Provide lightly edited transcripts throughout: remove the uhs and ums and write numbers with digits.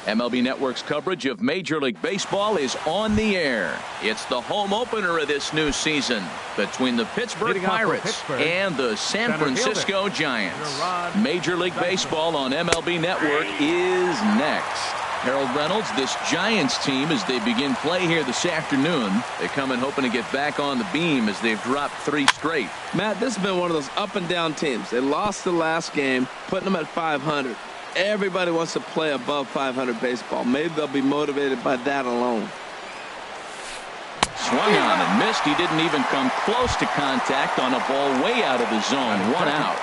MLB Network's coverage of Major League Baseball is on the air. It's the home opener of this new season between the Pittsburgh Pirates and the San Francisco Giants. Major League Baseball on MLB Network is next. Harold Reynolds, this Giants team, as they begin play here this afternoon, they come in hoping to get back on the beam as they've dropped 3 straight. Matt, this has been one of those up and down teams. They lost the last game, putting them at 500. Everybody wants to play above 500 baseball. Maybe they'll be motivated by that alone. Swung on and missed. He didn't even come close to contact on a ball way out of the zone. 1 out.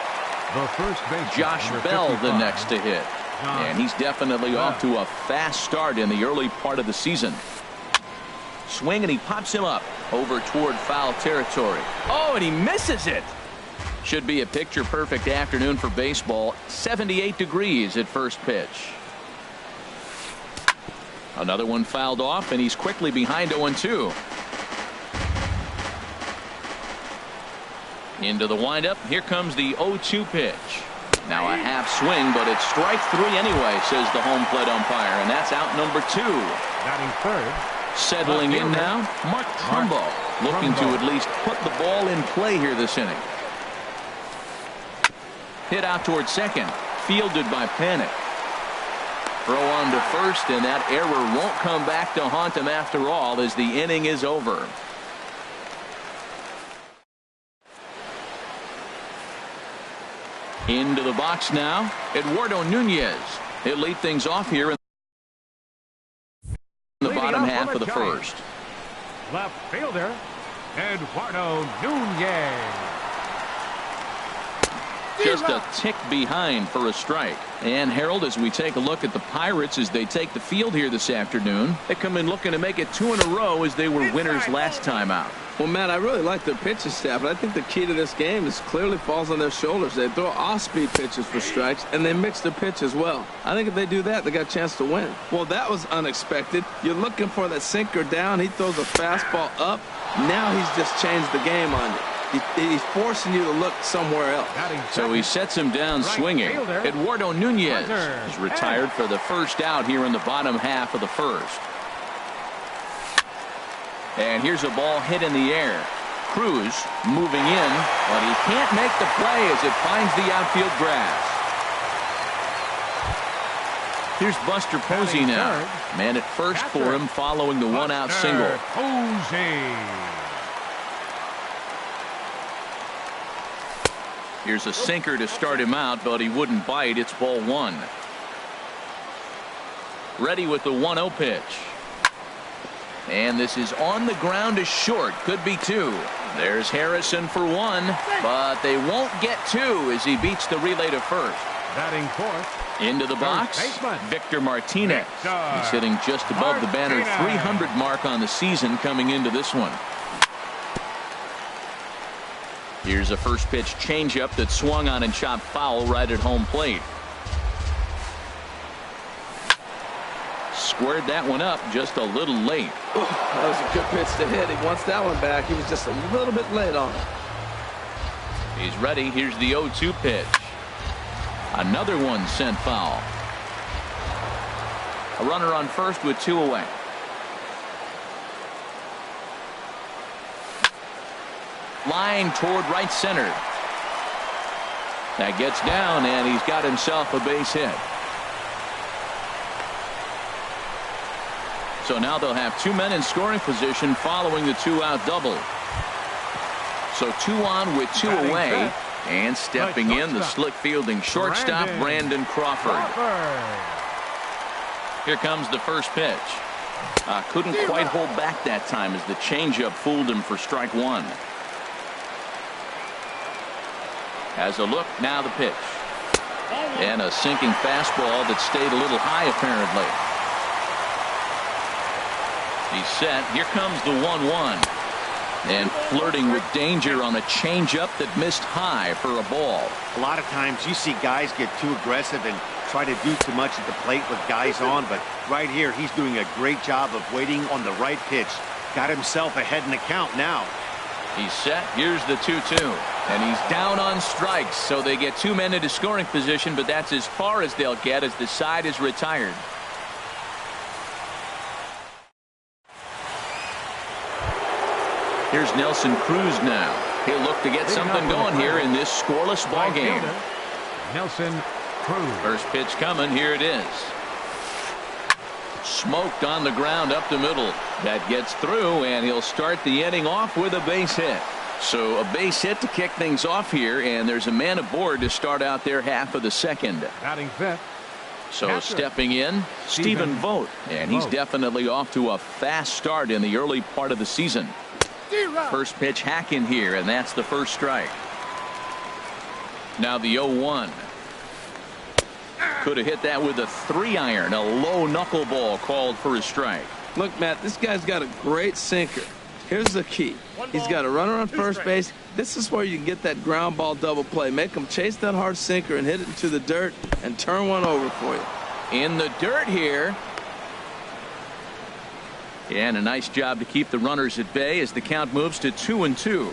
Josh Bell the next to hit. And he's definitely off to a fast start in the early part of the season. Swing and he pops him up over toward foul territory. Oh, and he misses it. Should be a picture-perfect afternoon for baseball. 78 degrees at first pitch. Another one fouled off, and he's quickly behind 0-2. Into the windup. Here comes the 0-2 pitch. Now a half swing, but it's strike 3 anyway, says the home plate umpire, and that's out number 2. Batting third. Settling in now, Mark Trumbo, looking to at least put the ball in play here this inning. Hit out toward second, fielded by Panic. Throw on to first, and that error won't come back to haunt him after all as the inning is over. Into the box now, Eduardo Nunez. He'll lead things off here in the bottom half of the first. Left fielder, Eduardo Nunez. Just a tick behind for a strike. And Harold, as we take a look at the Pirates as they take the field here this afternoon, they come in looking to make it 2 in a row as they were winners last time out. Well, Matt, I really like their pitching staff, but I think the key to this game is clearly falls on their shoulders. They throw off-speed pitches for strikes, and they mix their pitch as well. I think if they do that, they got a chance to win. Well, that was unexpected. You're looking for that sinker down. He throws a fastball up. Now he's just changed the game on you. He's forcing you to look somewhere else. So he sets him down swinging. Eduardo Nunez is retired for the first out here in the bottom half of the first. And here's a ball hit in the air. Cruz moving in, but he can't make the play as it finds the outfield grass. Here's Buster Posey now. Man at first for him following the 1-out single. Here's a sinker to start him out, but he wouldn't bite. It's ball 1. Ready with the 1-0 pitch. And this is on the ground to short. Could be 2. There's Harrison for 1, but they won't get 2 as he beats the relay to first. Batting fourth. Into the box, Victor Martinez. He's hitting just above the banner 300 mark on the season coming into this one. Here's a first pitch changeup that swung on and chopped foul right at home plate. Squared that one up just a little late. That was a good pitch to hit. He wants that one back. He was just a little bit late on it. He's ready. Here's the 0-2 pitch. Another one sent foul. A runner on first with 2 away. Line toward right center. That gets down, and he's got himself a base hit. So now they'll have 2 men in scoring position following the 2-out double. So 2 on with 2 away. And stepping in, the slick fielding shortstop, Brandon Crawford. Here comes the first pitch. Couldn't quite hold back that time as the changeup fooled him for strike 1. Has a look, now the pitch. And a sinking fastball that stayed a little high apparently. He's set. Here comes the 1-1. And flirting with danger on a changeup that missed high for a ball. A lot of times you see guys get too aggressive and try to do too much at the plate with guys on, but right here he's doing a great job of waiting on the right pitch. Got himself ahead in the count now. He's set. Here's the 2-2. And he's down on strikes, so they get 2 men into scoring position, but that's as far as they'll get as the side is retired. Here's Nelson Cruz now. He'll look to get something going here in this scoreless ball game. Nelson Cruz. First pitch coming. Here it is. Smoked on the ground up the middle. That gets through, and he'll start the inning off with a base hit. So a base hit to kick things off here, and there's a man aboard to start out their half of the second. Batting fifth. So Catcher. stepping in, Stephen Vogt, and he's definitely off to a fast start in the early part of the season. First pitch hacking here, and that's the first strike. Now the 0-1. Could have hit that with a 3-iron. A low knuckleball called for a strike. Look, Matt, this guy's got a great sinker. Here's the key. He's got a runner on first base. This is where you can get that ground ball double play. Make him chase that hard sinker and hit it into the dirt and turn one over for you. In the dirt here. And a nice job to keep the runners at bay as the count moves to 2-2.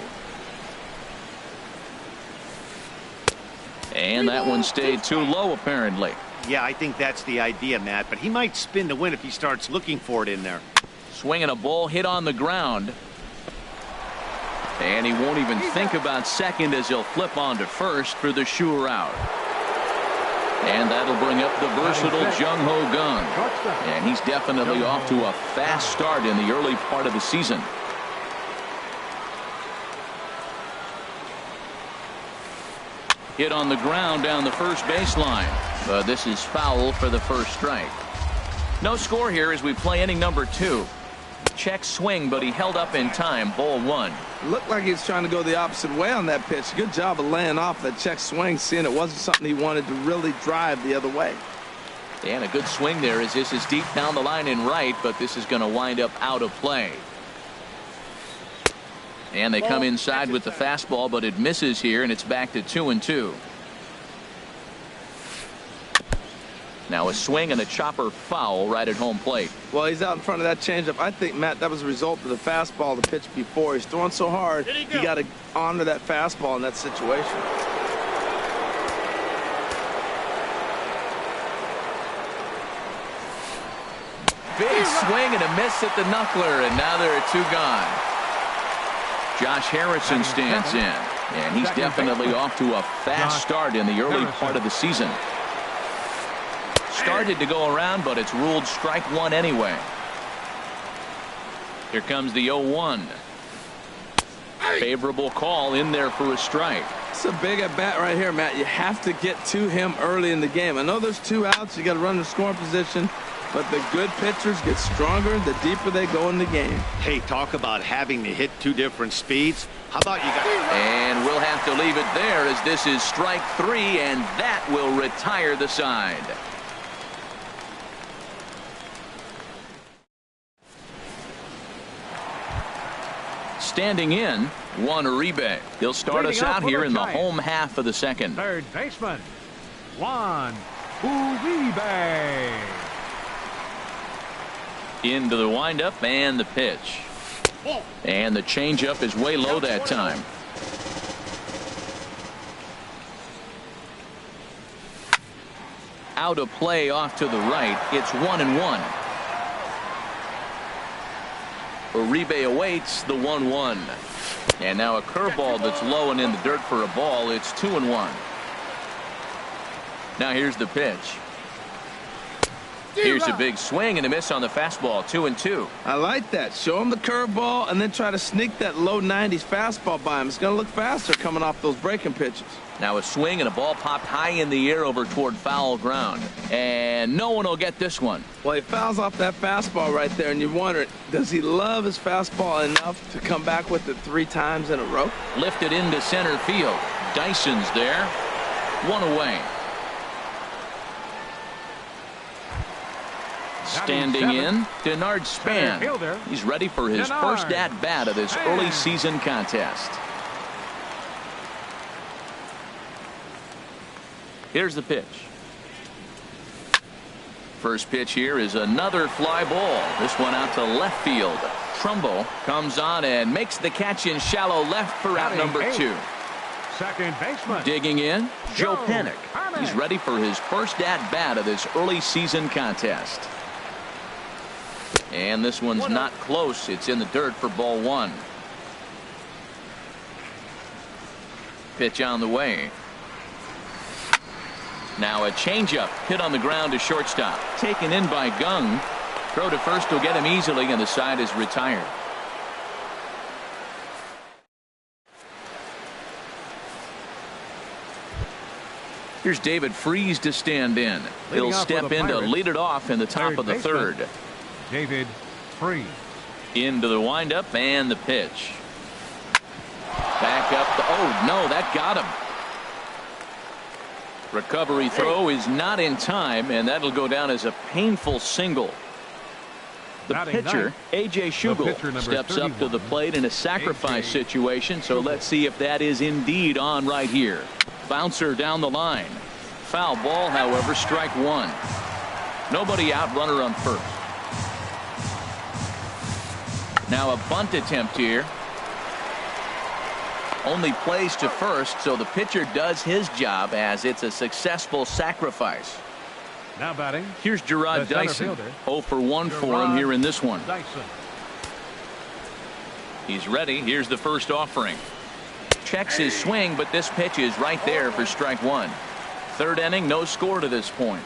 And that one stayed too low, apparently. Yeah, I think that's the idea, Matt, but he might spin to win if he starts looking for it in there. Swinging a ball hit on the ground. And he won't even think about second as he'll flip on to first for the sure out. And that'll bring up the versatile Jung Ho Gung. And he's definitely off to a fast start in the early part of the season. Hit on the ground down the first baseline. But this is foul for the first strike. No score here as we play inning number 2. Check swing, but he held up in time. Ball 1. Looked like he was trying to go the opposite way on that pitch. Good job of laying off that check swing, seeing it wasn't something he wanted to really drive the other way. And a good swing there as this is deep down the line in right, but this is going to wind up out of play. And they come inside with the fastball, but it misses here, and it's back to 2-2. Now a swing and a chopper foul right at home plate. Well, he's out in front of that changeup. I think, Matt, that was a result of the fastball the pitch before. He's throwing so hard, he got to honor that fastball in that situation. Big swing and a miss at the knuckler, and now there are 2 gone. Josh Harrison stands in, and he's definitely off to a fast start in the early part of the season. Started to go around, but it's ruled strike 1 anyway. Here comes the 0-1. Favorable call in there for a strike. It's a big at bat right here, Matt. You have to get to him early in the game. I know there's 2 outs. You got to run the scoring position. But the good pitchers get stronger the deeper they go in the game. Hey, talk about having to hit 2 different speeds. How about you guys? And we'll have to leave it there as this is strike 3, and that will retire the side. Standing in, Juan Uribe. He'll start us out here in the home half of the second. Third baseman, Juan Uribe. Into the windup and the pitch. And the changeup is way low that time. Out of play off to the right. It's 1-1. Uribe awaits the 1-1. And now a curveball that's low and in the dirt for a ball. It's 2-1. Now here's the pitch. Here's a big swing and a miss on the fastball. 2-2. I like that. Show him the curveball and then try to sneak that low 90s fastball by him. It's going to look faster coming off those breaking pitches. Now a swing and a ball popped high in the air over toward foul ground. And no one will get this one. Well, he fouls off that fastball right there, and you wonder, does he love his fastball enough to come back with it 3 times in a row? Lifted into center field. Dyson's there. 1 away. Standing in, Denard Span. He's ready for his first at-bat of this early season contest. Here's the pitch. First pitch here is another fly ball. This one out to left field. Trumbo comes on and makes the catch in shallow left for out number 2. Second baseman. Digging in, Joe Panik. He's ready for his first at-bat of this early season contest. And this one's not close. It's in the dirt for ball 1. pitch on the way. Now a changeup hit on the ground to shortstop. Taken in by Gung. Throw to first will get him easily, and the side is retired. Here's David Freese to stand in. He'll step in to lead it off in the top of the third. David Freese. Into the windup and the pitch. Back up. Oh, no, that got him. Recovery throw is not in time, and that'll go down as a painful single. The pitcher, A.J. Schugel, steps up to the plate in a sacrifice situation, so let's see if that is indeed on right here. Bouncer down the line. Foul ball, however, strike one. Nobody out, runner on first. Now a bunt attempt here. Only plays to first, so the pitcher does his job as it's a successful sacrifice. Now batting. Here's Gerard Dyson. 0 for 1 for him here in this one. Dyson. He's ready. Here's the first offering. Checks his swing, but this pitch is right there for strike one. Third inning, no score to this point.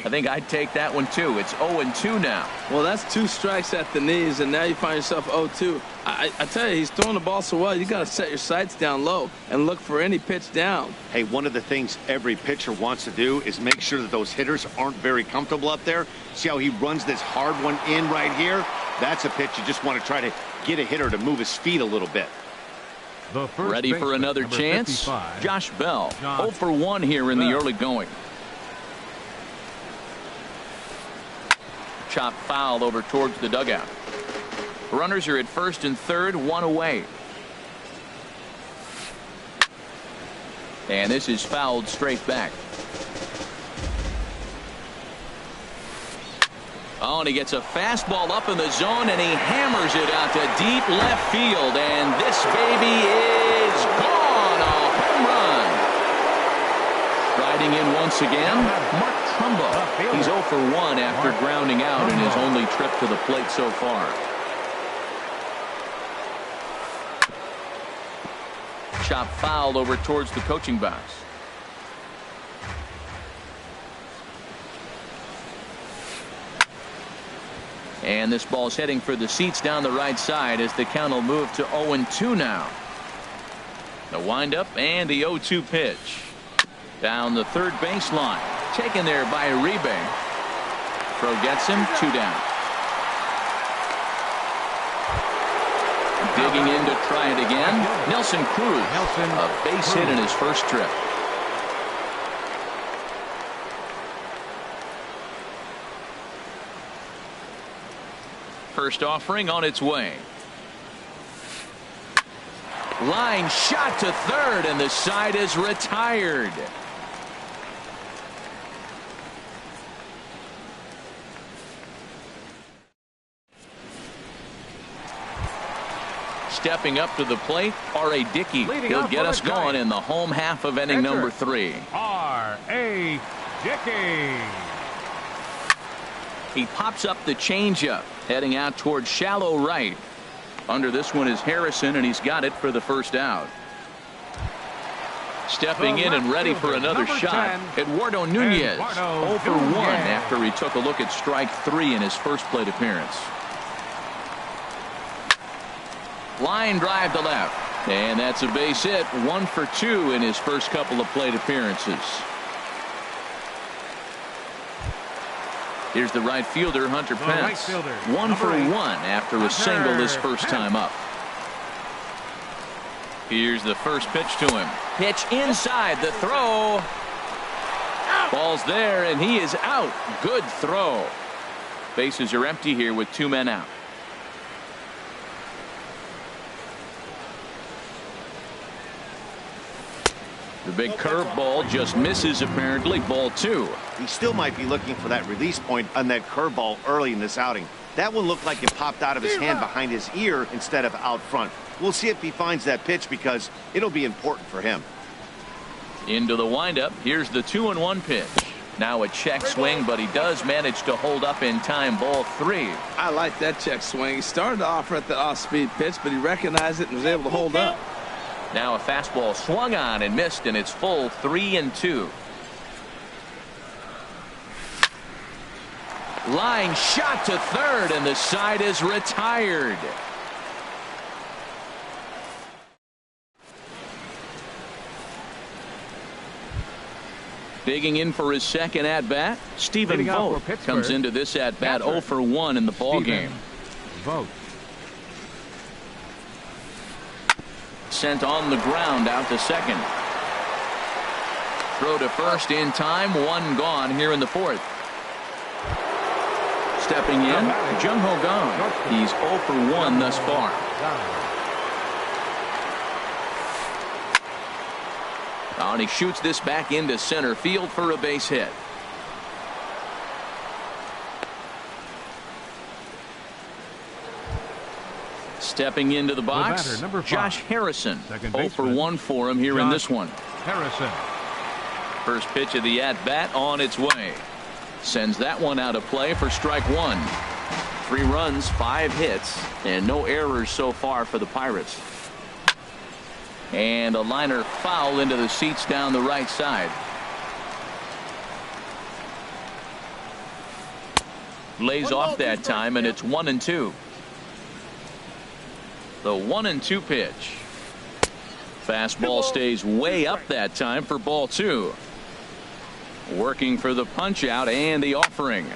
I think I'd take that one too. It's 0-2 now. Well, that's 2 strikes at the knees, and now you find yourself 0-2. I tell you, he's throwing the ball so well, you got to set your sights down low and look for any pitch down. Hey, one of the things every pitcher wants to do is make sure that those hitters aren't very comfortable up there. See how he runs this hard one in right here? That's a pitch you just want to try to get a hitter to move his feet a little bit. Ready for another chance? 55. Josh Bell. 0 for 1 here in the early going. Chop foul over towards the dugout. Runners are at first and third, 1 away. And this is fouled straight back. Oh, and he gets a fastball up in the zone, and he hammers it out to deep left field. And this baby is gone. A home run. Riding in once again, Mark Trumbo. He's 0 for 1 after grounding out in his only trip to the plate so far. Chop fouled over towards the coaching box. And this ball's heading for the seats down the right side as the count will move to 0-2 now. The windup and the 0-2 pitch. Down the third baseline. Taken there by Uribe. Throw gets him, 2 down. Digging in to try it again. Nelson Cruz. A base hit in his first trip. First offering on its way. Line shot to third, and the side is retired. Stepping up to the plate, R.A. Dickey. He'll get us going in the home half of inning number 3. R.A. Dickey. He pops up the changeup, heading out towards shallow right. Under this one is Harrison, and he's got it for the first out. Stepping in and ready for another shot, Eduardo Nunez. 0 for 1 after he took a look at strike 3 in his first plate appearance. Line drive to left, and that's a base hit. 1 for 2 in his first couple of plate appearances. Here's the right fielder, Hunter Pence. 1 for 1 after a single his first time up. Here's the first pitch to him. Pitch inside, the throw. Ball's there, and he is out. Good throw. Bases are empty here with 2 men out. The big curveball just misses, apparently. Ball 2. He still might be looking for that release point on that curveball early in this outing. That one looked like it popped out of his hand behind his ear instead of out front. We'll see if he finds that pitch because it'll be important for him. Into the windup. Here's the 2-1 pitch. Now a check swing, but he does manage to hold up in time. Ball 3. I like that check swing. He started off at the off-speed pitch, but he recognized it and was able to hold up. Now a fastball swung on and missed, and it's full 3-2. Line shot to third, and the side is retired. Digging in for his second at-bat, Stephen Vogt comes into this at-bat 0 for 1 in the ballgame. Vogt. Sent on the ground out to second. Throw to first in time, one gone here in the fourth. Stepping in, Jung-Ho Kang. He's 0 for 1 thus far. And he shoots this back into center field for a base hit. Stepping into the box, Josh Harrison. 0 for 1 for him here in this one. Harrison. First pitch of the at-bat on its way. Sends that one out of play for strike one. 3 runs, 5 hits, and no errors so far for the Pirates. And a liner foul into the seats down the right side. Lays off that time, and it's 1-2. The 1-2 pitch. Fastball stays way up that time for ball 2. Working for the punch out and the offering.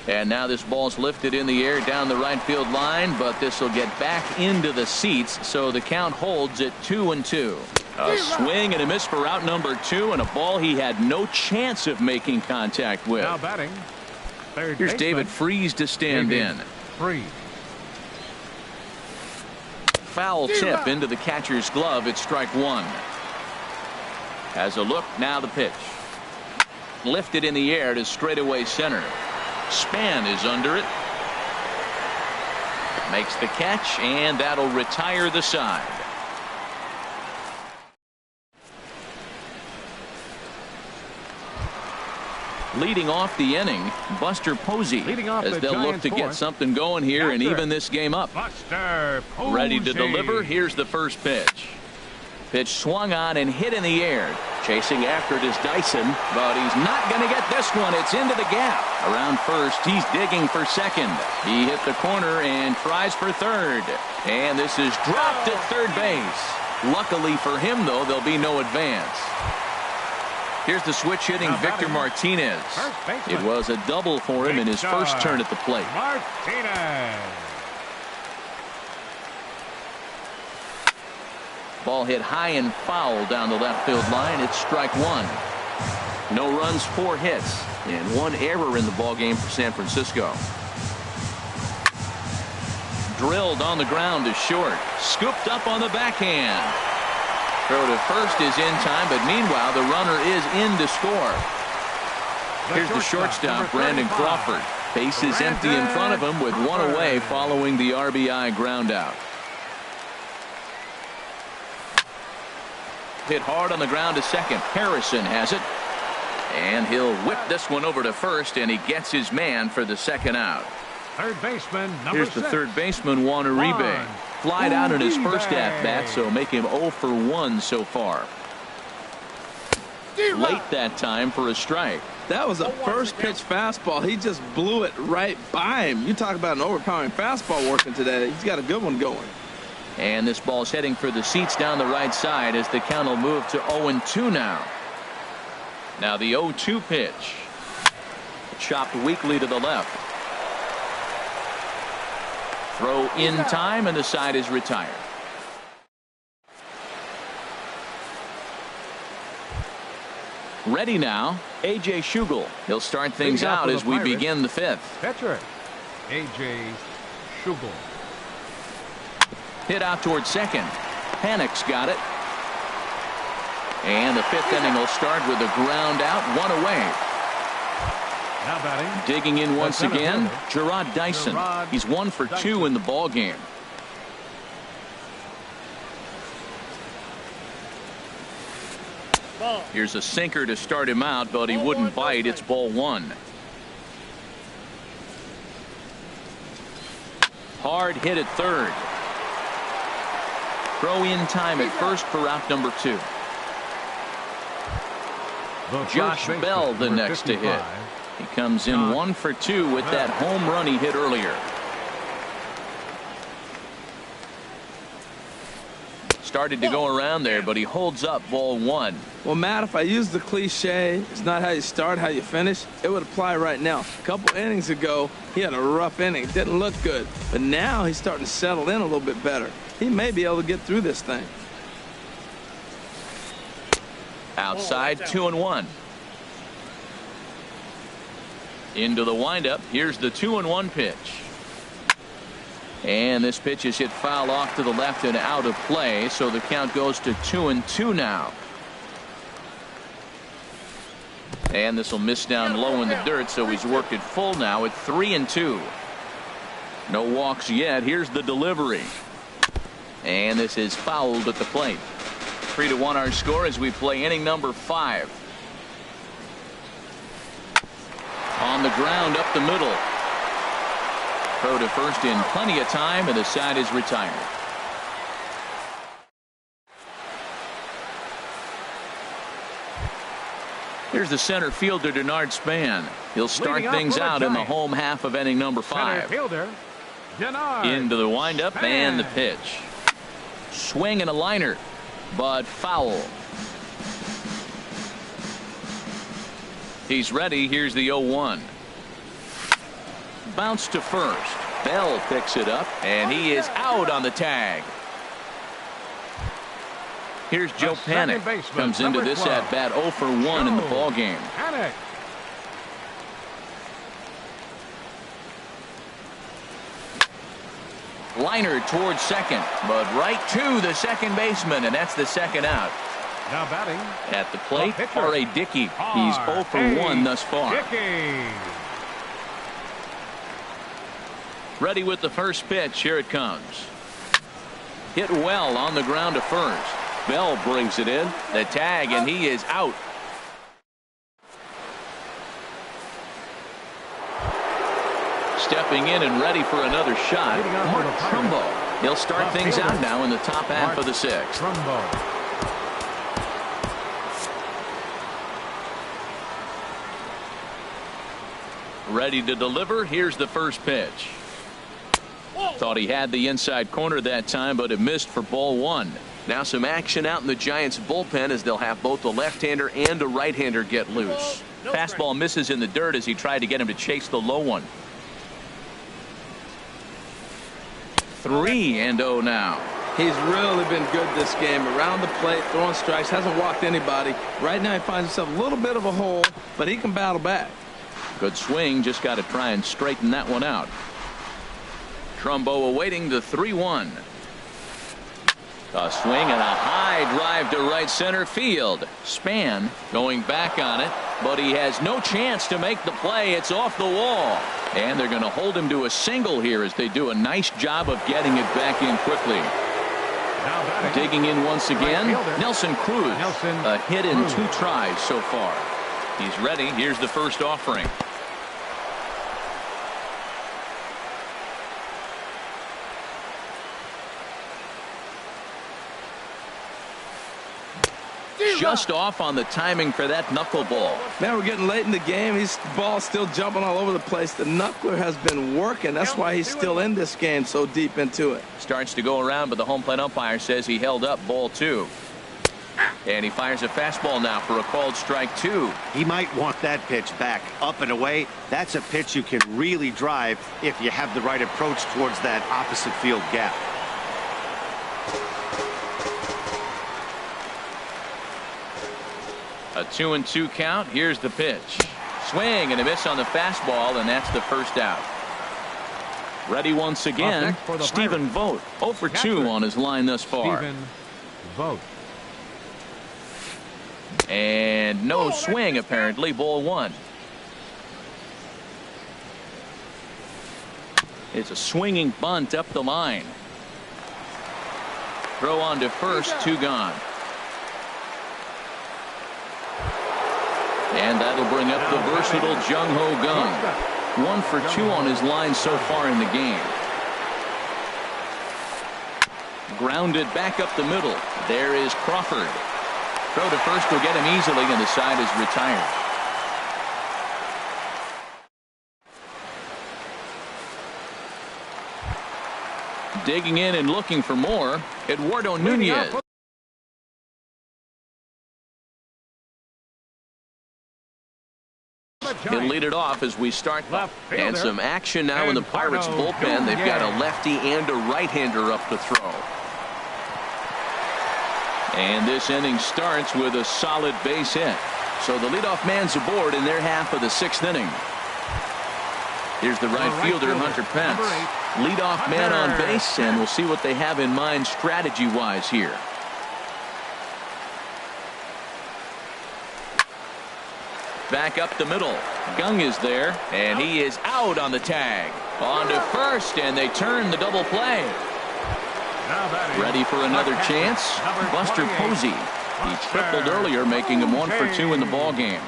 And now this ball's lifted in the air down the right field line, but this will get back into the seats, so the count holds at 2-2. A swing and a miss for out number 2, and a ball he had no chance of making contact with. Now batting, third Here's baseman, David Freese to stand in. Freese. Foul tip into the catcher's glove. It's strike one. Has a look, now the pitch. Lifted in the air to straightaway center. Span is under it. Makes the catch, and that'll retire the side. Leading off the inning, Buster Posey, as they'll look to get something going here and even this game up. Buster Posey. Ready to deliver. Here's the first pitch. Pitch swung on and hit in the air. Chasing after it is Dyson, but he's not going to get this one. It's into the gap. Around first, he's digging for second. He hit the corner and tries for third. And this is dropped at third base. Luckily for him, though, there'll be no advance. Here's the switch hitting Victor Martinez. It was a double for him in his first turn at the plate. Martinez. Ball hit high and foul down the left field line. It's strike one. No runs, 4 hits, and 1 error in the ballgame for San Francisco. Drilled on the ground to short. Scooped up on the backhand. Throw to first is in time, but meanwhile the runner is in to score. Here's the shortstop, Brandon Crawford. Base is empty in front of him with 1 away following the RBI ground out. Hit hard on the ground to second. Harrison has it. And he'll whip this one over to first, and he gets his man for the second out. Third baseman, number Here's the 6. third baseman, Juan Uribe. Flied out in his first at-bat, so make him 0 for 1 so far. Late that time for a strike. That was a first pitch fastball. He just blew it right by him. You talk about an overpowering fastball working today. He's got a good one going. And this ball's heading for the seats down the right side as the count will move to 0-2 now. Now the 0-2 pitch. Chopped weakly to the left. Throw in time, and the side is retired. Ready now, A.J. Schugel. He'll start things out as we begin the 5th. Catcher, A.J. Schugel. Hit out towards second. Panic's got it. And the 5th inning will start with a ground out, 1 away. Now batting. Digging in once again, Gerard Dyson. He's 1 for 2 in the ball game. Here's a sinker to start him out, but he wouldn't bite. It's ball 1. Hard hit at third. Throw in time at first for out number 2. Josh Bell the next to hit. He comes in 1 for 2 with that home run he hit earlier. Started to go around there, but he holds up ball 1. Well, Matt, if I use the cliche, it's not how you start, how you finish, it would apply right now. A couple innings ago, he had a rough inning. It didn't look good. But now he's starting to settle in a little bit better. He may be able to get through this thing. Outside, 2-1. Into the windup. Here's the 2-1 pitch. And this pitch is hit foul off to the left and out of play, so the count goes to 2-2 now. And this will miss down low in the dirt, so he's worked it full now at 3-2. No walks yet. Here's the delivery. And this is fouled at the plate. 3-1 our score as we play inning number 5. On the ground up the middle. Throw to first in plenty of time, and the side is retired. Here's the center fielder, Denard Span. He'll start things out in the home half of inning number 5. Into the windup and the pitch. Swing and a liner, but foul. He's ready. Here's the 0-1. Bounce to first. Bell picks it up, and he is out on the tag. Here's Joe Panik. Comes into this at bat 0 for 1 in the ball game. Liner towards second, but right to the second baseman, and that's the second out. Now batting at the plate, R.A. Dickey. He's 0 for 1 thus far. Ready with the first pitch. Here it comes. Hit well on the ground to first. Bell brings it in. The tag, and he is out. Stepping in and ready for another shot, Mark Trumbo. He'll start things out now in the top half of the 6th. Ready to deliver. Here's the first pitch. Thought he had the inside corner that time, but it missed for ball 1. Now some action out in the Giants bullpen as they'll have both a left-hander and a right-hander get loose. Fastball misses in the dirt as he tried to get him to chase the low one. 3-0 now. He's really been good this game. Around the plate, throwing strikes, hasn't walked anybody. Right now he finds himself a little bit of a hole, but he can battle back. Good swing, just got to try and straighten that one out. Trumbo awaiting the 3-1. A swing and a high drive to right center field. Span going back on it, but he has no chance to make the play. It's off the wall. And they're going to hold him to a single here as they do a nice job of getting it back in quickly. Digging in once again, Nelson Cruz. A hit in 2 tries so far. He's ready. Here's the first offering. Just off on the timing for that knuckleball. Man, we're getting late in the game. His ball's still jumping all over the place. The knuckler has been working. That's why he's still in this game so deep into it. Starts to go around, but the home plate umpire says he held up ball 2. And he fires a fastball now for a called strike 2. He might want that pitch back up and away. That's a pitch you can really drive if you have the right approach towards that opposite field gap. A 2-2 count. Here's the pitch. Swing and a miss on the fastball, and that's the first out. Ready once again, Stephen Vogt. 0 for 2 on his line thus far. Stephen Vogt. And no swing, apparently. Ball 1. It's a swinging bunt up the line. Throw on to first, 2 gone. And that'll bring up the versatile Jung Ho Kang. 1 for 2 on his line so far in the game. Grounded back up the middle. There is Crawford. Throw to first will get him easily, and the side is retired. Digging in and looking for more, Eduardo Nunez. He'll lead it off as we start. And some action now in the Pirates bullpen. They've got a lefty and a right-hander up to throw. And this inning starts with a solid base hit. So the leadoff man's aboard in their half of the 6th inning. Here's the right fielder, Hunter Pence. Leadoff man on base, and we'll see what they have in mind strategy-wise here. Back up the middle. Gung is there, and he is out on the tag. On to first, and they turn the double play. Ready for another chance? Buster Posey. He tripled earlier, making him 1 for 2 in the ball game.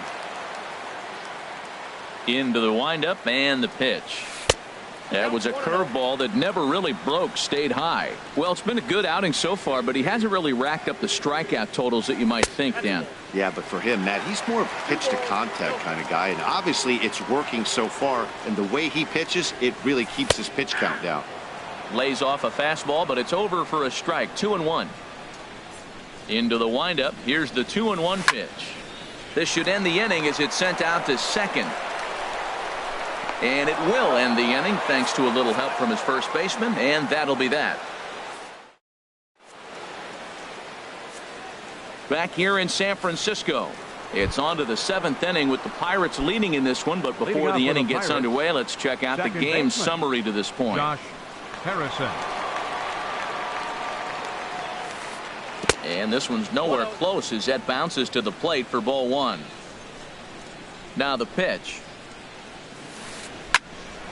Into the windup and the pitch. That was a curveball that never really broke, stayed high. Well, it's been a good outing so far, but he hasn't really racked up the strikeout totals that you might think, Dan. Yeah, but for him, Matt, he's more of a pitch to contact kind of guy, and obviously it's working so far, and the way he pitches, it really keeps his pitch count down. Lays off a fastball, but it's over for a strike. 2-1. Into the windup. Here's the 2-1 pitch. This should end the inning as it's sent out to second. And it will end the inning thanks to a little help from his first baseman, and that'll be that. Back here in San Francisco, it's on to the 7th inning with the Pirates leading in this one, but before the inning gets underway, let's check out the game summary to this point. Josh Harrison. And this one's nowhere close as that bounces to the plate for ball 1. Now the pitch.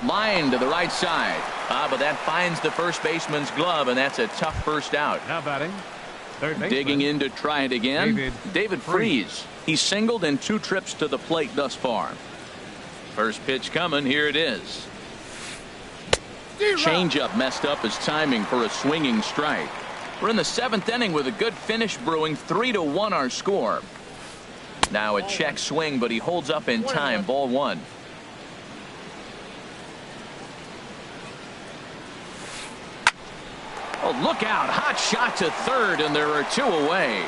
Line to the right side. But that finds the first baseman's glove, and that's a tough first out. Now batting. Digging in to try it again. David Freese. He's singled in 2 trips to the plate thus far. First pitch coming. Here it is. Changeup messed up his timing for a swinging strike. We're in the 7th inning with a good finish brewing. 3-1 our score. Now a check swing, but he holds up in time. Ball 1. Oh, look out. Hot shot to third, and there are 2 away.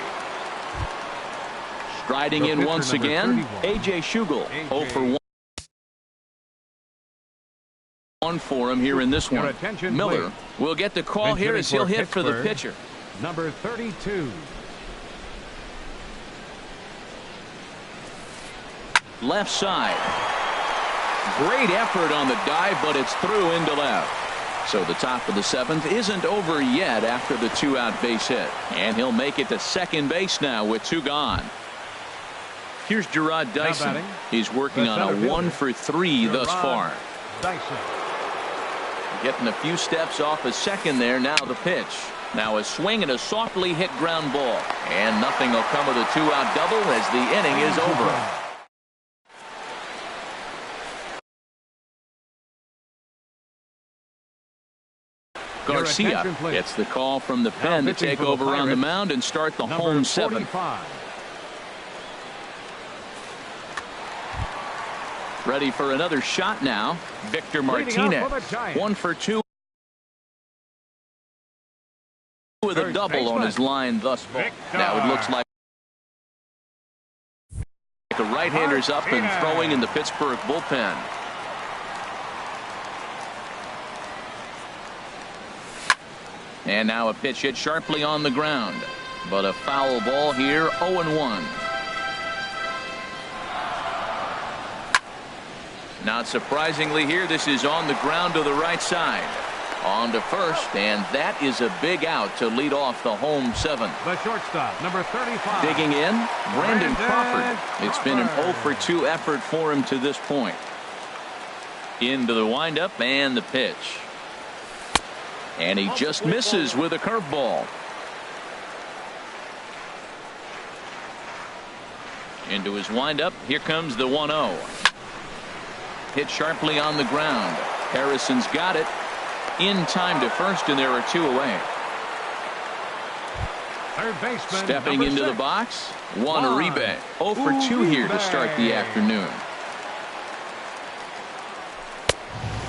Striding in once again, A.J. Schugel. 0 for 1 for him here in this one. Miller will get the call here as he'll hit for the pitcher. Number 32. Left side. Great effort on the dive, but it's through into left. So the top of the 7th isn't over yet after the 2-out base hit. And he'll make it to second base now with 2 gone. Here's Gerard Dyson. He's working on a 1 for 3 thus far. Getting a few steps off a second there. Now the pitch. Now a swing and a softly hit ground ball. And nothing will come of the 2-out double as the inning is over. Garcia gets the call from the pen to take over on the mound and start the home 7th. Ready for another shot now. Victor Martinez. 1 for 2 with a double on his line thus far. Now it looks like the right-hander's up and throwing in the Pittsburgh bullpen. And now a pitch hit sharply on the ground. But a foul ball here, 0-1. Not surprisingly here, this is on the ground to the right side. On to first, and that is a big out to lead off the home 7th. The shortstop, number 35. Digging in, Brandon Crawford. It's been an 0 for 2 effort for him to this point. Into the windup and the pitch. And he just misses with a curveball. Into his windup. Here comes the 1-0. Hit sharply on the ground. Harrison's got it. In time to first, and there are 2 away. Third baseman. Stepping into the box, Juan Uribe. 0 for 2 here to start the afternoon.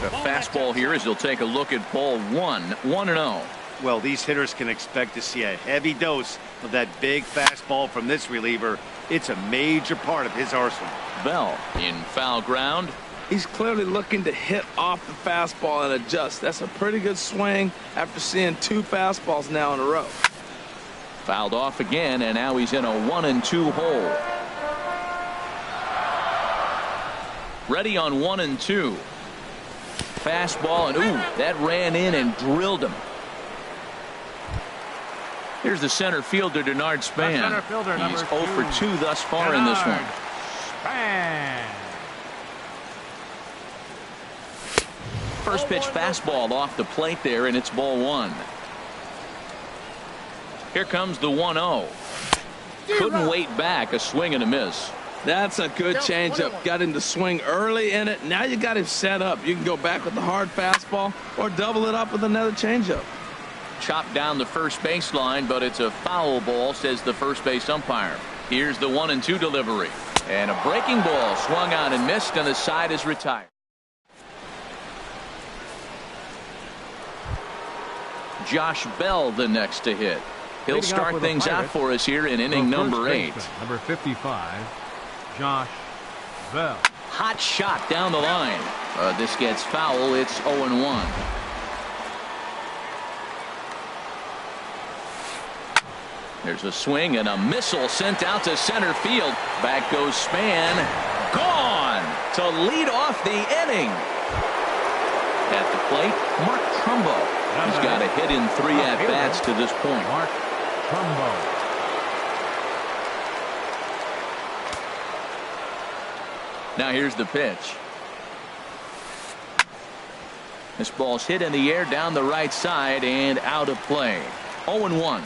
The fastball here as he'll take a look at ball 1, 1-0. Well, these hitters can expect to see a heavy dose of that big fastball from this reliever. It's a major part of his arsenal. Bell in foul ground. He's clearly looking to hit off the fastball and adjust. That's a pretty good swing after seeing 2 fastballs now in a row. Fouled off again, and now he's in a 1-2 hole. Ready on 1-2. Fastball, and ooh, that ran in and drilled him. Here's the center fielder, Denard Span. He's 0 for 2 thus far in this one. Span. First pitch fastball off the plate there, and it's ball 1. Here comes the 1-0. Couldn't wait back, a swing and a miss. That's a good changeup. Got him to swing early in it. Now you got him set up. You can go back with the hard fastball or double it up with another changeup. Chopped down the first baseline, but it's a foul ball, says the first base umpire. Here's the 1-2 delivery. And a breaking ball swung on and missed, and the side is retired. Josh Bell the next to hit. He'll start things out for us here in inning number 8. Number 55, Josh Bell. Hot shot down the line. This gets foul. It's 0-1. There's a swing and a missile sent out to center field. Back goes Span. Gone to lead off the inning. At the plate, Mark Trumbo. He's got a hit in 3 at-bats to this point. Mark Trumbo. Now here's the pitch. This ball's hit in the air down the right side and out of play. 0-1.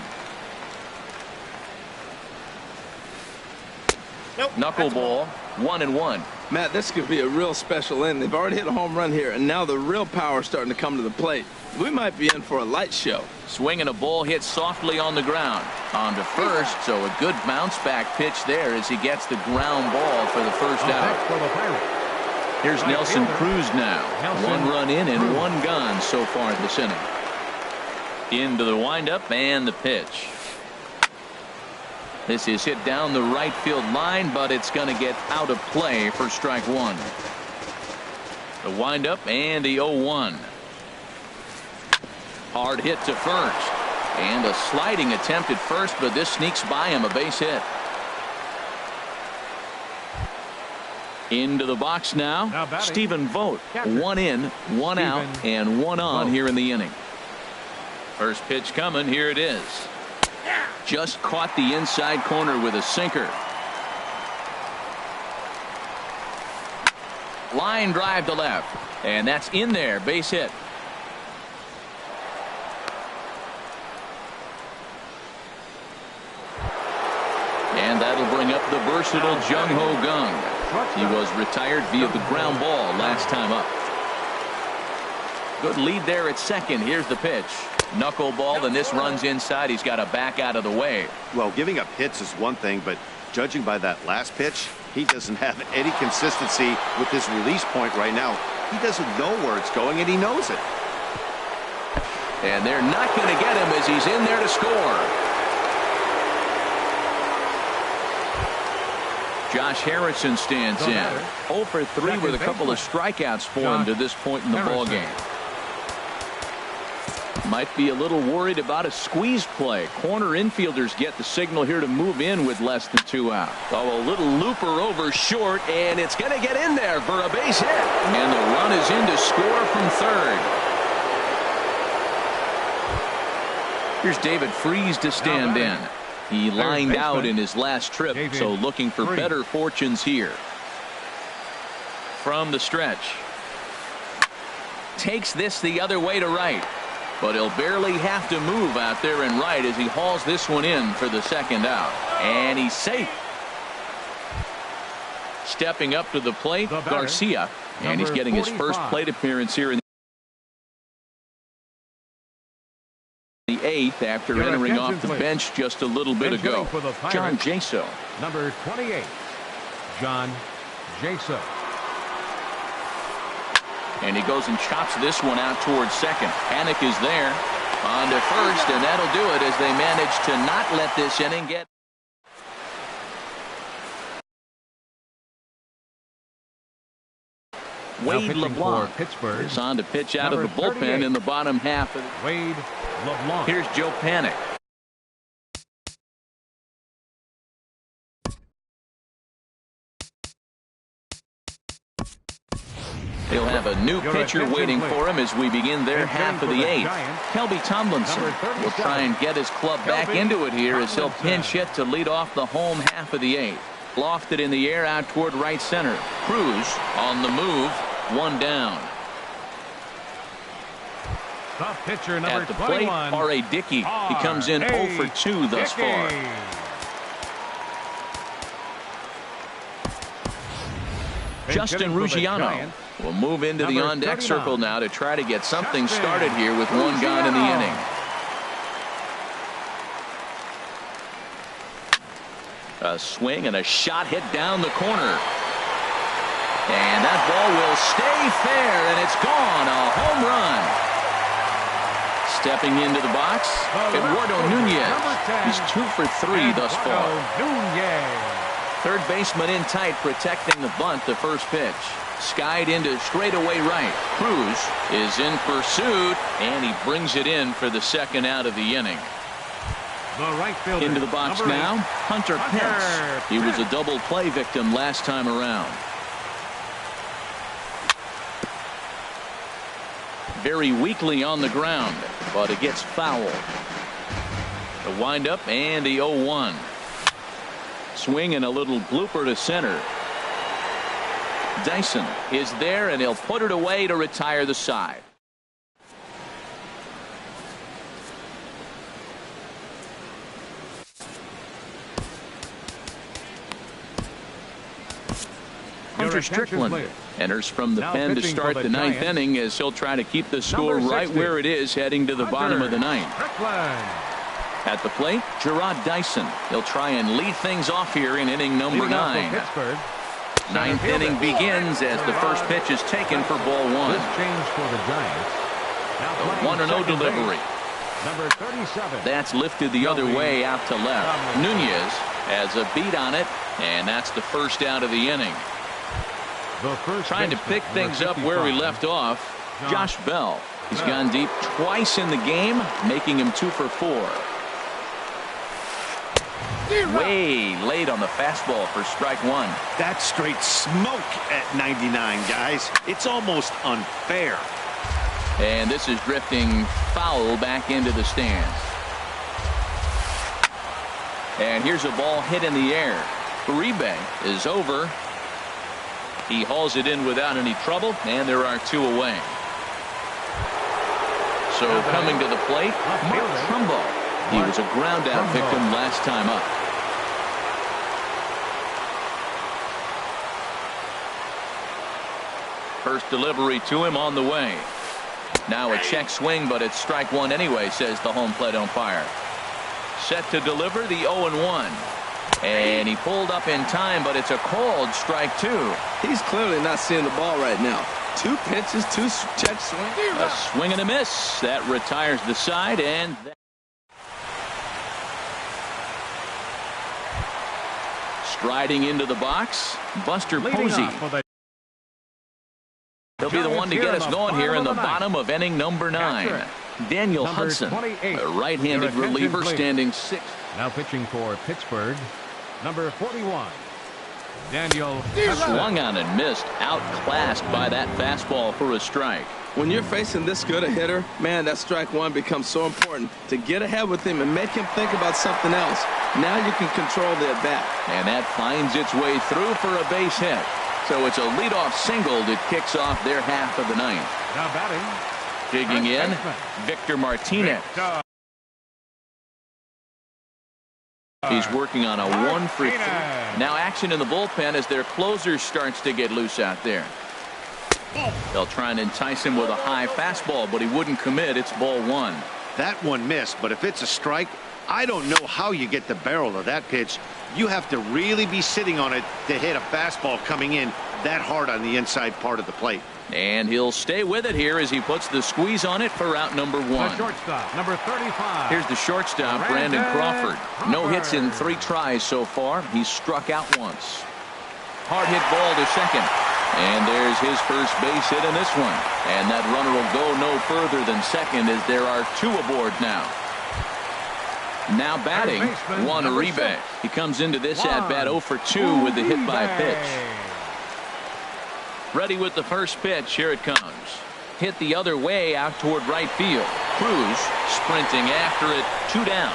Nope. Knuckleball, 1-1. Matt, this could be a real special inning. They've already hit a home run here, and now the real power is starting to come to the plate. We might be in for a light show. Swinging a ball hit softly on the ground. On to first, so a good bounce back pitch there as he gets the ground ball for the first out. Here's Nelson Cruz now. 1 run in and 1 gone so far this inning. Into the windup and the pitch. This is hit down the right field line, but it's going to get out of play for strike 1. The windup and the 0-1. Hard hit to first. And a sliding attempt at first, but this sneaks by him, a base hit. Into the box now Stephen Vogt. 1 in, 1 out, and 1 on here in the inning. First pitch coming. Here it is. Just caught the inside corner with a sinker. Line drive to left, and that's in there. Base hit. And that'll bring up the versatile Jung Ho Gung. He was retired via the ground ball last time up. Good lead there at second. Here's the pitch. Knuckleball, and this runs inside. He's got to back out of the way. Well, giving up hits is one thing, but judging by that last pitch, he doesn't have any consistency with his release point right now. He doesn't know where it's going, and he knows it. And they're not going to get him as he's in there to score. Josh Harrison stands in. 0 for 3 with a couple of strikeouts for him to this point in the ballgame. Might be a little worried about a squeeze play. Corner infielders get the signal here to move in with less than 2 out. Oh, a little looper over short, and it's going to get in there for a base hit. And the run is in to score from third. Here's David Freese to stand in. He lined out in his last trip, so looking for better fortunes here. From the stretch. Takes this the other way to right. But he'll barely have to move out there in right as he hauls this one in for the second out. And he's safe. Stepping up to the plate, Garcia. And he's getting his first plate appearance here in the 8th after entering off the bench just a little bit ago. John Jaso. Number 28, John Jaso. And he goes and chops this one out towards second. Panic is there on to first, and that'll do it as they manage to not let this inning get. Wade LeBlanc is on to pitch out of the bullpen in the bottom half. Wade LeBlanc. Here's Joe Panic. He'll have a new pitcher waiting for him as we begin their half of the 8th. Kelby Tomlinson will try and get his club back into it here as he'll pinch hit to lead off the home half of the 8th. Lofted in the air out toward right center. Cruz on the move. One down. Pitcher number at the plate, R.A. Dickey. He comes in 0 for 2 thus far. Justin Ruggiano will move into the on-deck circle now to try to get something started here with one gone in the inning. A swing and a shot hit down the corner. And that ball will stay fair, and it's gone. A home run. Stepping into the box, Eduardo Nunez. He's 2 for 3 thus far. Third baseman in tight, protecting the bunt, the first pitch. Skied into straightaway right. Cruz is in pursuit, and he brings it in for the second out of the inning. Into the box now, Hunter Pence. He was a double play victim last time around. Very weakly on the ground, but it gets fouled. The windup and the 0-1. Swing and a little blooper to center. Dyson is there, and he'll put it away to retire the side. Hunter Strickland enters from the pen to start the 9th inning as he'll try to keep the score right where it is heading to the bottom of the 9th. At the plate, Gerard Dyson. He'll try and lead things off here in inning number 9. 9th inning begins as the first pitch is taken for ball 1. The 1-0 delivery. Number 37. That's lifted the other way out to left. Nunez has a beat on it, and that's the first out of the inning. Trying to pick things up where we left off, Josh Bell. He's gone deep twice in the game, making him 2 for 4. Way late on the fastball for strike 1. That's straight smoke at 99, guys. It's almost unfair. And this is drifting foul back into the stands. And here's a ball hit in the air. Uribe is over. He hauls it in without any trouble, and there are 2 away. So coming to the plate, Mark Trumbo. He was a ground out victim last time up. First delivery to him on the way. Now a check swing, but it's strike 1 anyway, says the home plate umpire. Set to deliver the 0-1. And he pulled up in time, but it's a called strike 2. He's clearly not seeing the ball right now. 2 pitches, 2 check swings. A swing and a miss. That retires the side, and striding into the box, Buster Posey. He'll be the one to get us going here in the bottom of inning number 9. Daniel Hudson, a right-handed reliever, standing 6th. Now pitching for Pittsburgh, number 41, Daniel swung on and missed, outclassed by that fastball for a strike. When you're facing this good a hitter, man, that strike 1 becomes so important to get ahead with him and make him think about something else. Now you can control the at-bat. And that finds its way through for a base hit. So it's a leadoff single that kicks off their half of the 9th. Now batting, digging in, Victor Martinez. He's working on a 1 for 3. Now action in the bullpen as their closer starts to get loose out there. They'll try and entice him with a high fastball, but he wouldn't commit. It's ball 1. That one missed, but if it's a strike, I don't know how you get the barrel of that pitch. You have to really be sitting on it to hit a fastball coming in that hard on the inside part of the plate. And he'll stay with it here as he puts the squeeze on it for out number 1. The shortstop, number 35. Here's the shortstop, Brandon Crawford. No hits in 3 tries so far. He's struck out once. Hard hit ball to second. And there's his first base hit in this one. And that runner will go no further than second as there are 2 aboard now. Now batting, Juan Uribe. He comes into this at-bat 0 for 2 with the hit by pitch. Ready with the first pitch. Here it comes. Hit the other way out toward right field. Cruz sprinting after it. 2 down.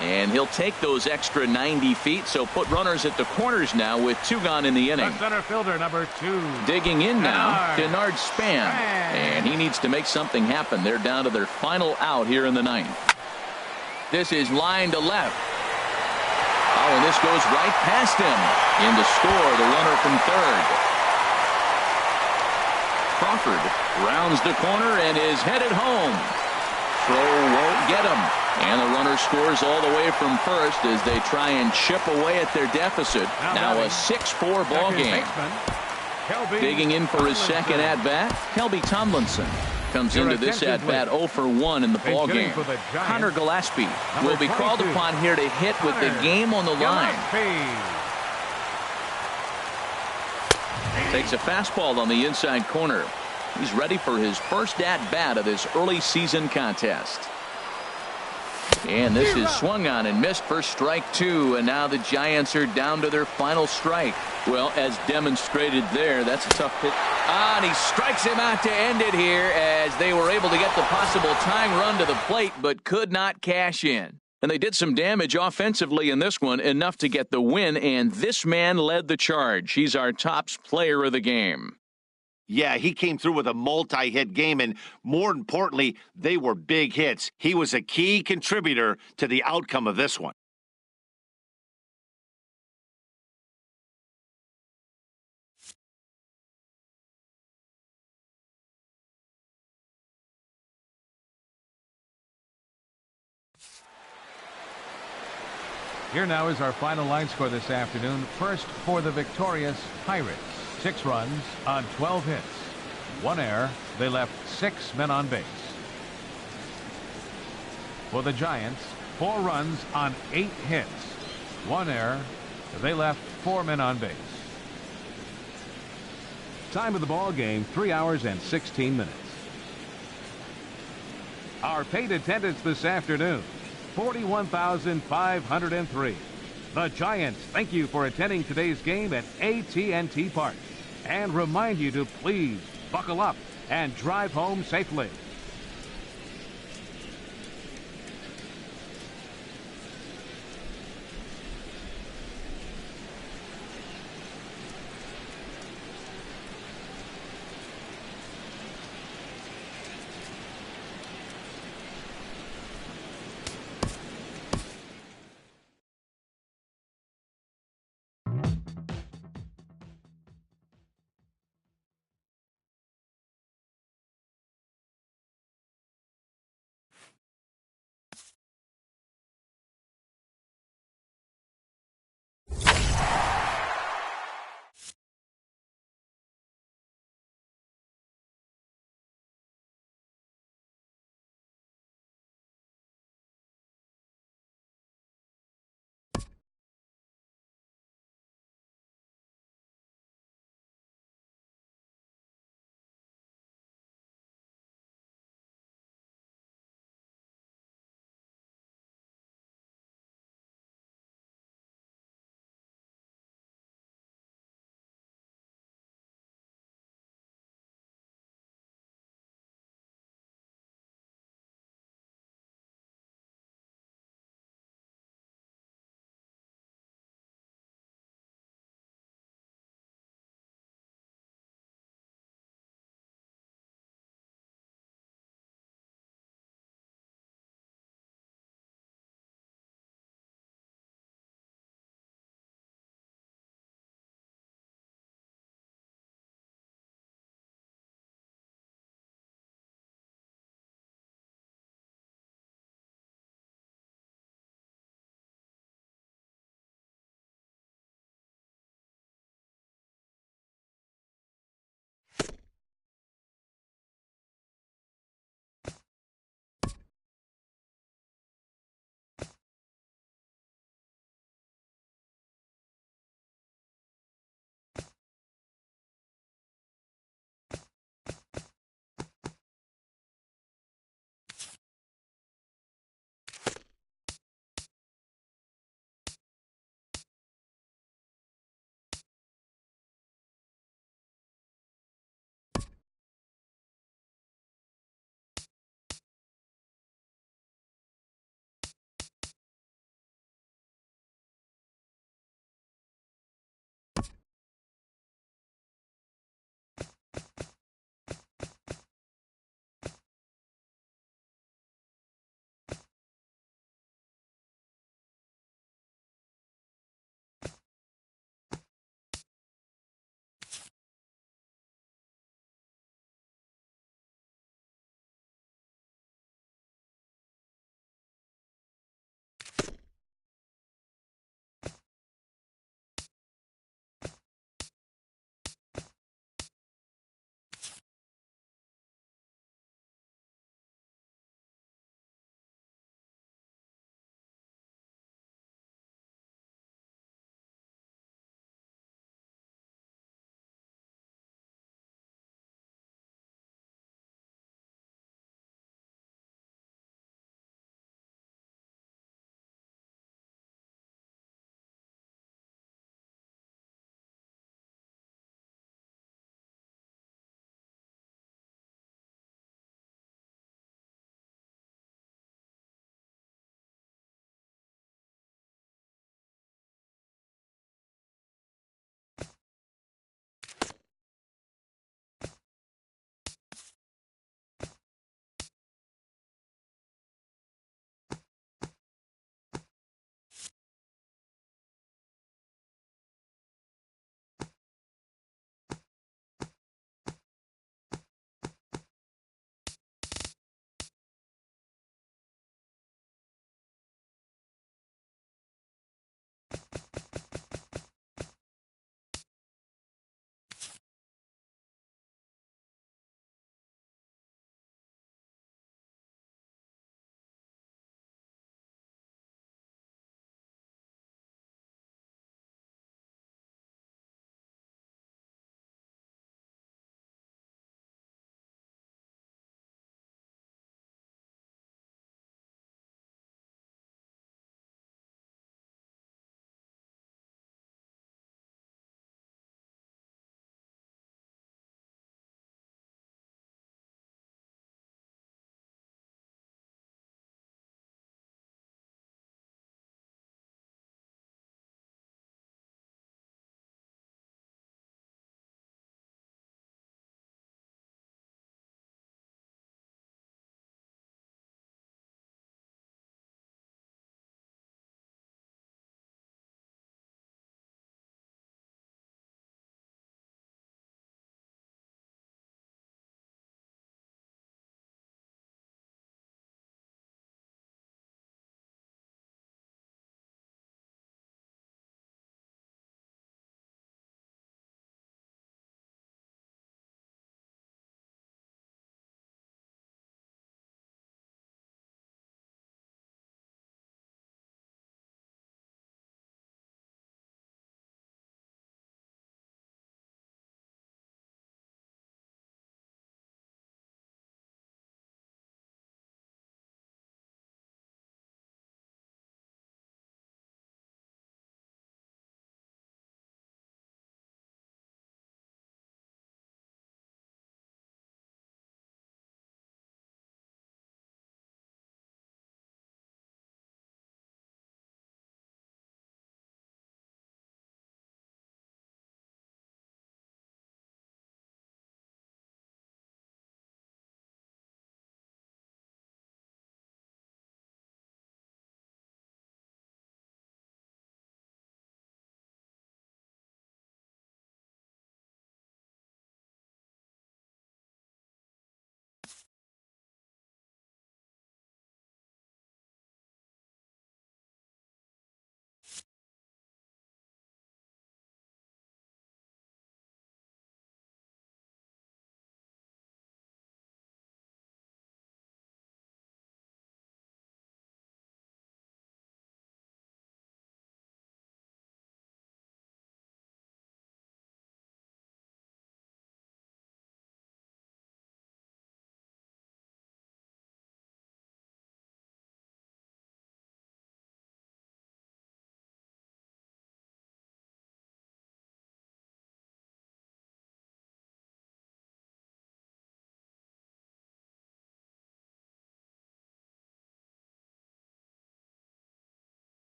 And he'll take those extra 90 feet, so put runners at the corners now with 2 gone in the inning. The center fielder, number 2. Digging in now, Denard Span. And he needs to make something happen. They're down to their final out here in the 9th. This is line to left. Oh, and this goes right past him. In to score, the runner from third. Crawford rounds the corner and is headed home. Throw won't get him. And the runner scores all the way from first as they try and chip away at their deficit. Now a 6-4 ball game. Digging in for his second at-bat, Kelby Tomlinson comes into this at-bat 0 for 1 in the ball game. Connor Gillespie will be called upon here to hit with the game on the line. Takes a fastball on the inside corner. He's ready for his first at-bat of this early season contest. And this is swung on and missed for strike 2, and now the Giants are down to their final strike. Well, as demonstrated there, that's a tough hit. And he strikes him out to end it here as they were able to get the possible tying run to the plate but could not cash in. And they did some damage offensively in this one, enough to get the win, and this man led the charge. He's our top player of the game. Yeah, he came through with a multi-hit game, and more importantly, they were big hits. He was a key contributor to the outcome of this one. Here now is our final line score this afternoon. First for the victorious Pirates. 6 runs on 12 hits. 1 error. They left 6 men on base. For the Giants, 4 runs on 8 hits. 1 error. They left 4 men on base. Time of the ball game, 3 hours and 16 minutes. Our paid attendance this afternoon, 41,503. The Giants thank you for attending today's game at AT&T Park and remind you to please buckle up and drive home safely.